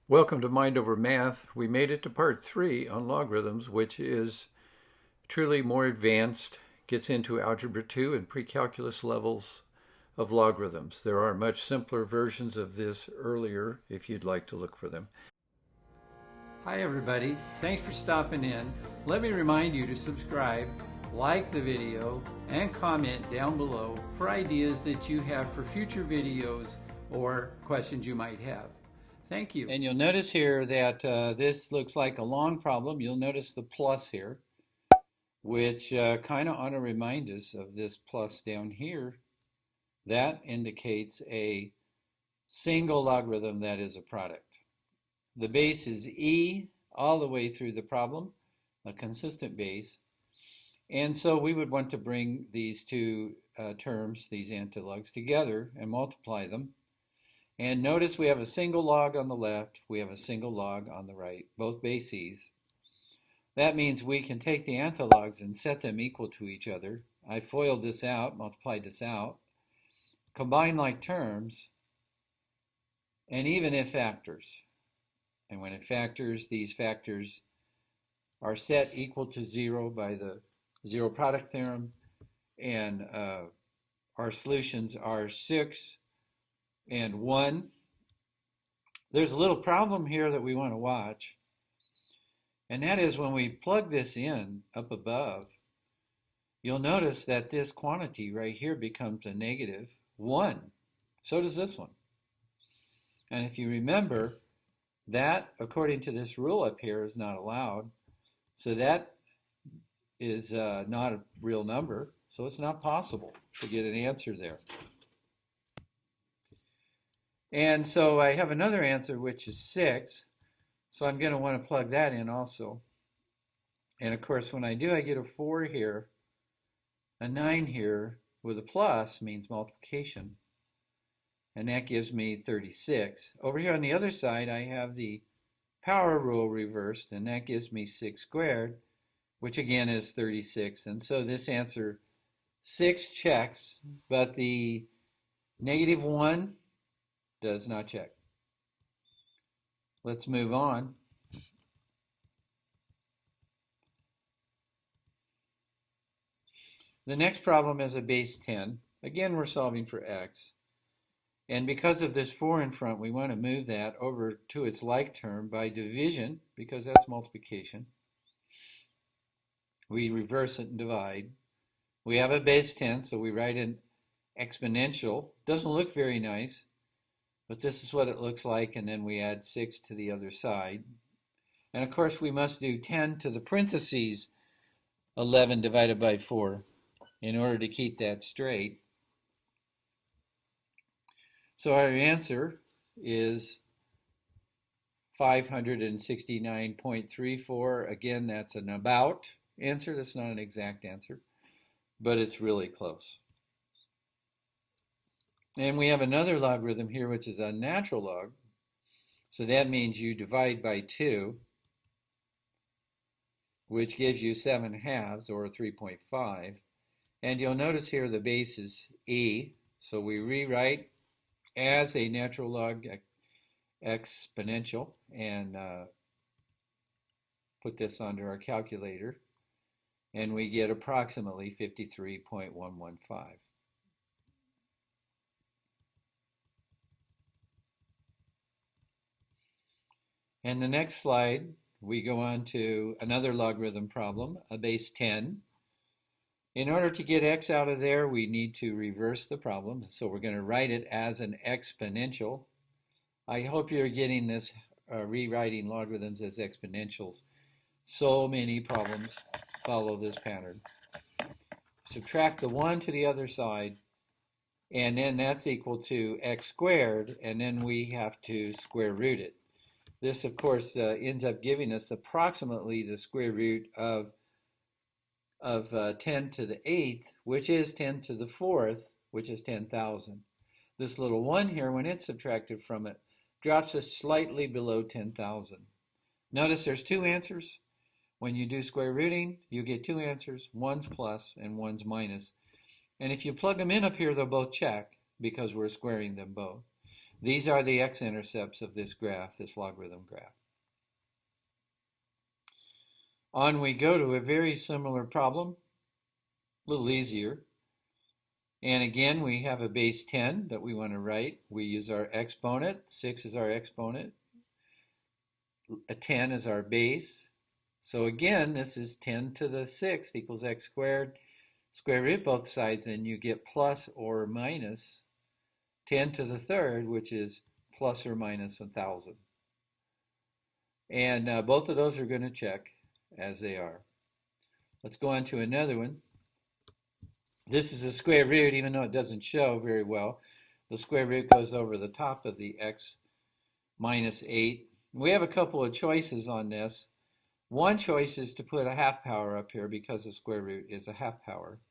Welcome to Mind Over Math. We made it to part 3 on logarithms, which is truly more advanced, gets into Algebra 2 and pre-calculus levels of logarithms. There are much simpler versions of this earlier if you'd like to look for them. Hi everybody, thanks for stopping in. Let me remind you to subscribe, like the video, and comment down below for ideas that you have for future videos or questions you might have. Thank you. And you'll notice here that this looks like a long problem. You'll notice the plus here, which kind of ought to remind us of this plus down here. That indicates a single logarithm that is a product. The base is e all the way through the problem, a consistent base. And so we would want to bring these two terms, these antilogs, together and multiply them. And notice we have a single log on the left, we have a single log on the right, both bases. That means we can take the antilogs and set them equal to each other. I FOILed this out, multiplied this out, combine like terms, and even if factors. And when it factors, these factors are set equal to 0 by the zero product theorem, and our solutions are 6 and 1. There's a little problem here that we want to watch, and that is when we plug this in up above, you'll notice that this quantity right here becomes a negative 1. So does this one. And if you remember, that, according to this rule up here, is not allowed. So that is not a real number, so it's not possible to get an answer there. And so I have another answer, which is 6. So I'm going to want to plug that in also. And of course, when I do, I get a 4 here. A 9 here with a plus means multiplication. And that gives me 36. Over here on the other side, I have the power rule reversed, and that gives me 6 squared, which again is 36. And so this answer 6 checks, but the negative 1 does not check. Let's move on. The next problem is a base 10. Again, we're solving for x. And because of this 4 in front, we want to move that over to its like term by division, because that's multiplication. We reverse it and divide. We have a base 10, so we write an exponential. Doesn't look very nice, but this is what it looks like, and then we add 6 to the other side. And of course, we must do 10 to the parentheses 11 divided by 4 in order to keep that straight. So our answer is 569.34. Again, that's an about answer. That's not an exact answer, but it's really close. And we have another logarithm here, which is a natural log. So that means you divide by 2, which gives you 7 halves, or 3.5. And you'll notice here the base is e, so we rewrite as a natural log exponential and put this under our calculator, and we get approximately 53.115. And the next slide, we go on to another logarithm problem, a base 10. In order to get x out of there, we need to reverse the problem. So we're going to write it as an exponential. I hope you're getting this, rewriting logarithms as exponentials. So many problems follow this pattern. Subtract the 1 to the other side, and then that's equal to x squared, and then we have to square root it. This, of course, ends up giving us approximately the square root of 10 to the 8th, which is 10 to the 4th, which is 10,000. This little 1 here, when it's subtracted from it, drops us slightly below 10,000. Notice there's 2 answers. When you do square rooting, you get 2 answers. One's plus and one's minus. And if you plug them in up here, they'll both check because we're squaring them both. These are the x-intercepts of this graph, this logarithm graph. On we go to a very similar problem, a little easier. And again, we have a base 10 that we want to write. We use our exponent. 6 is our exponent. A 10 is our base. So again, this is 10 to the 6th equals x squared. Square root both sides, and you get plus or minus 10 to the 3rd, which is plus or minus 1,000. And both of those are going to check as they are. Let's go on to another one. This is a square root, even though it doesn't show very well. The square root goes over the top of the x minus 8. We have a couple of choices on this. One choice is to put a half power up here because the square root is a half power.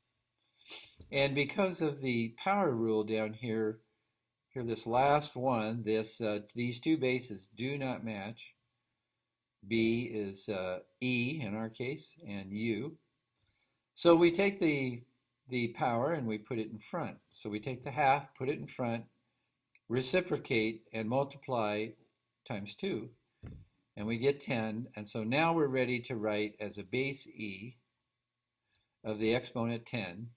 And because of the power rule down here, this last one, these two bases do not match. B is E in our case, and U. So we take the power and we put it in front. So we take the half, put it in front, reciprocate, and multiply times 2. And we get 10. And so now we're ready to write as a base E of the exponent 10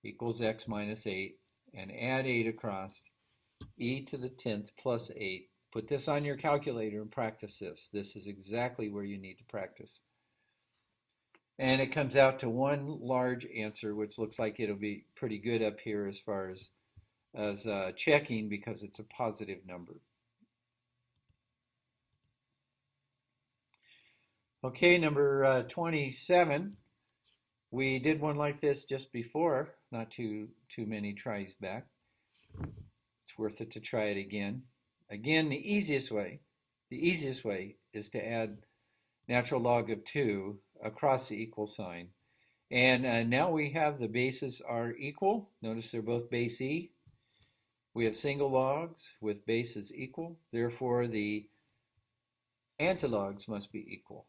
equals x minus 8, and add 8 across, e to the 10th plus 8. Put this on your calculator and practice this. This is exactly where you need to practice. And it comes out to one large answer, which looks like it'll be pretty good up here as far as checking, because it's a positive number. Okay, number 27. We did one like this just before, not too many tries back. It's worth it to try it again. Again, the easiest way is to add natural log of 2 across the equal sign. And now we have the bases are equal. Notice they're both base E. We have single logs with bases equal. Therefore, the antilogs must be equal.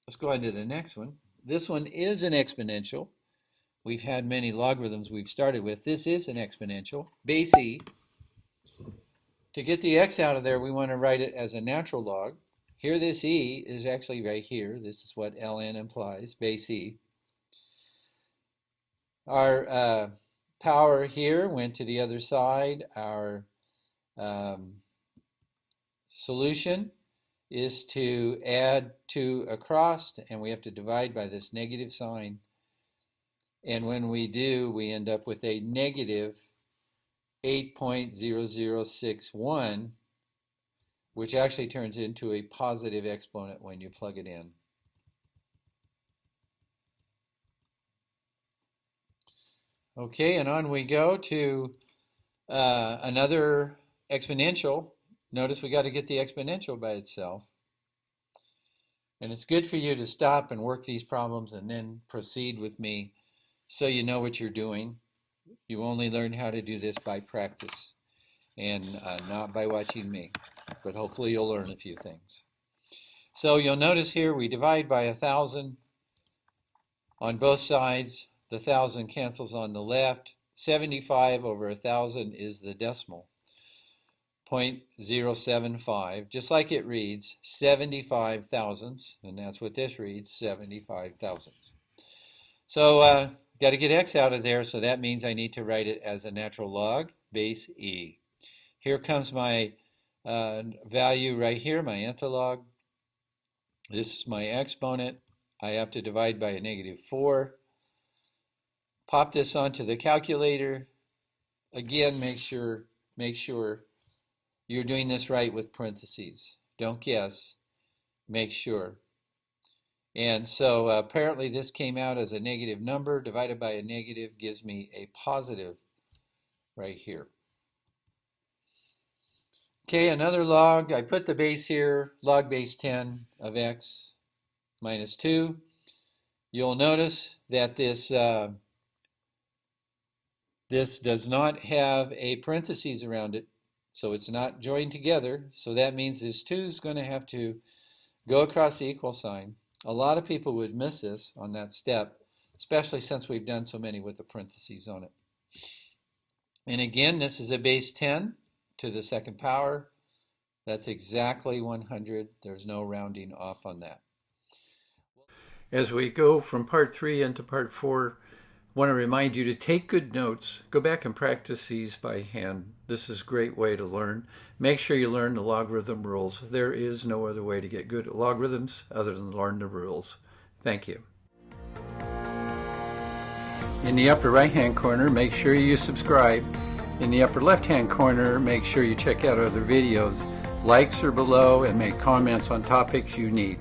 Let's go on to the next one. This one is an exponential. We've had many logarithms we've started with. This is an exponential, base E. To get the x out of there, we want to write it as a natural log. Here this E is actually right here. This is what ln implies, base E. Our power here went to the other side. Our solution is to add 2 across, and we have to divide by this negative sign. And when we do, we end up with a negative 8.0061, which actually turns into a positive exponent when you plug it in. Okay, and on we go to another exponential. Notice we got to get the exponential by itself. And it's good for you to stop and work these problems and then proceed with me so you know what you're doing. You only learn how to do this by practice and not by watching me. But hopefully you'll learn a few things. So you'll notice here we divide by 1,000 on both sides. The 1,000 cancels on the left. 75 over 1,000 is the decimal. 0.075, just like it reads, 75 thousandths, and that's what this reads, 75 thousandths. So got to get x out of there, so that means I need to write it as a natural log, base E. Here comes my value right here, my antilog. This is my exponent. I have to divide by a -4. Pop this onto the calculator. Again, make sure you're doing this right with parentheses. Don't guess. Make sure. And so apparently this came out as a negative number. Divided by a negative gives me a positive right here. Okay, another log. I put the base here, log base 10 of x minus 2. You'll notice that this does not have a parentheses around it. So it's not joined together. So that means this 2 is going to have to go across the equal sign. A lot of people would miss this on that step, especially since we've done so many with the parentheses on it. And again, this is a base 10. to the second power. That's exactly 100. There's no rounding off on that. As we go from part 3 into part 4, I want to remind you to take good notes. Go back and practice these by hand. This is a great way to learn. Make sure you learn the logarithm rules. There is no other way to get good at logarithms other than learn the rules. Thank you. In the upper right-hand corner, make sure you subscribe. In the upper left-hand corner, make sure you check out other videos. Likes are below and make comments on topics you need.